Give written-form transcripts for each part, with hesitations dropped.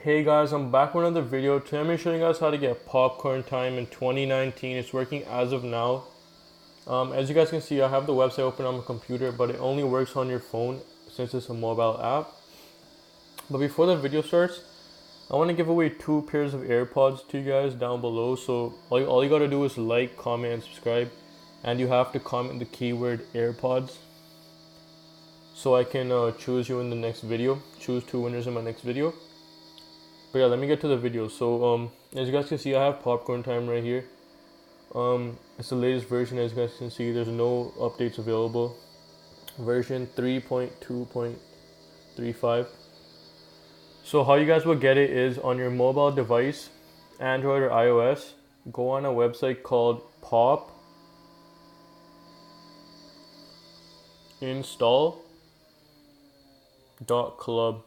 Hey guys, I'm back with another video. Today I'm going to show you guys how to get popcorn time in 2019. It's working as of now. As you guys can see, I have the website open on my computer, but it only works on your phone since it's a mobile app. But before the video starts, I want to give away 2 pairs of AirPods to you guys down below. So all you got to do is like, comment, and subscribe. And you have to comment the keyword AirPods so I can choose you in the next video. Choose 2 winners in my next video. But yeah, let me get to the video. So as you guys can see, I have popcorn time right here. It's the latest version. As you guys can see, there's no updates available. Version 3.2.35. So how you guys will get it is on your mobile device, Android or iOS. Go on a website called popinstall.club.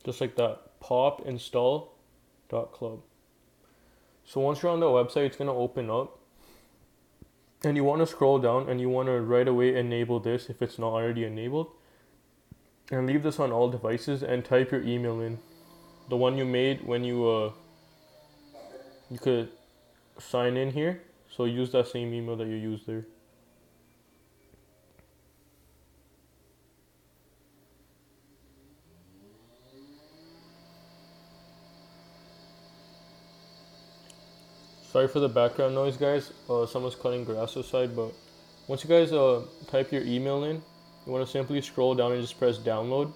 Just like that, popinstall.club. So once you're on the website, it's gonna open up, and you want to scroll down, and you want to right away enable this if it's not already enabled, and leave this on all devices, and type your email in, the one you made when you could sign in here. So use that same email that you used there. Sorry for the background noise, guys. Someone's cutting grass outside. But once you guys type your email in, you want to simply scroll down and just press download.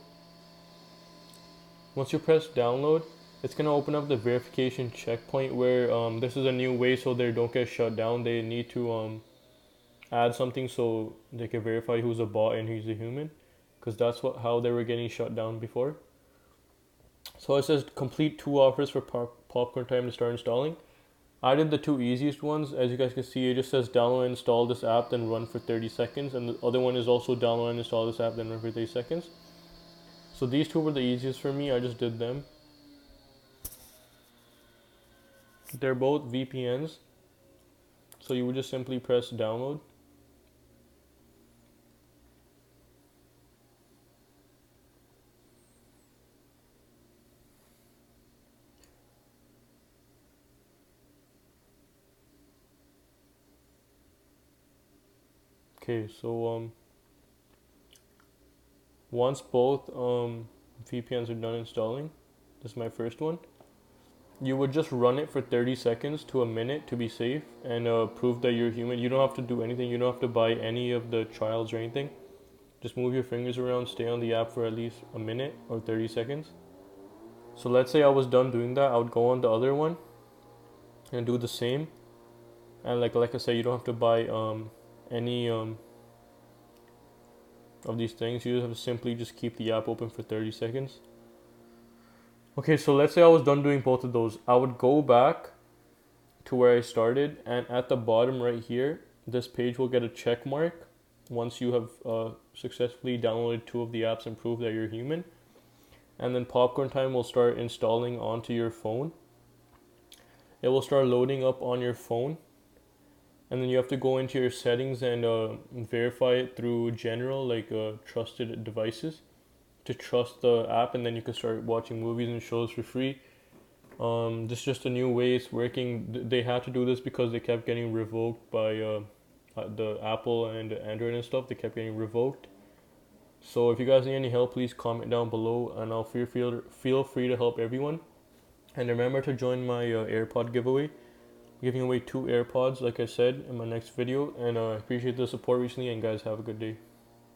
Once you press download, it's going to open up the verification checkpoint where this is a new way so they don't get shut down. They need to add something so they can verify who's a bot and who's a human, because that's how they were getting shut down before. So it says complete 2 offers for popcorn time to start installing. I did the 2 easiest ones. As you guys can see, it just says download and install this app, then run for 30 seconds. And the other one is also download and install this app, then run for 30 seconds. So these 2 were the easiest for me. I just did them. They're both VPNs. So you would just simply press download. Okay, so once both VPNs are done installing, this is my first one, you would just run it for 30 seconds to a minute to be safe and prove that you're human. You don't have to do anything. You don't have to buy any of the trials or anything. Just move your fingers around, stay on the app for at least a minute or 30 seconds. So let's say I was done doing that, I would go on the other one and do the same. And like I said, you don't have to buy any of these things. You just have to simply just keep the app open for 30 seconds. Okay, so let's say I was done doing both of those. I would go back to where I started, and at the bottom right here, this page will get a check mark once you have successfully downloaded 2 of the apps and proved that you're human. And then popcorn time will start installing onto your phone. It will start loading up on your phone, and then you have to go into your settings and verify it through general, like trusted devices, to trust the app, and then you can start watching movies and shows for free. This is just a new way it's working. They had to do this because they kept getting revoked by the Apple and Android and stuff. They kept getting revoked. So if you guys need any help, please comment down below, and I'll feel free to help everyone. And remember to join my AirPod giveaway. I'm giving away 2 AirPods, like I said, in my next video. And I appreciate the support recently, and guys, have a good day.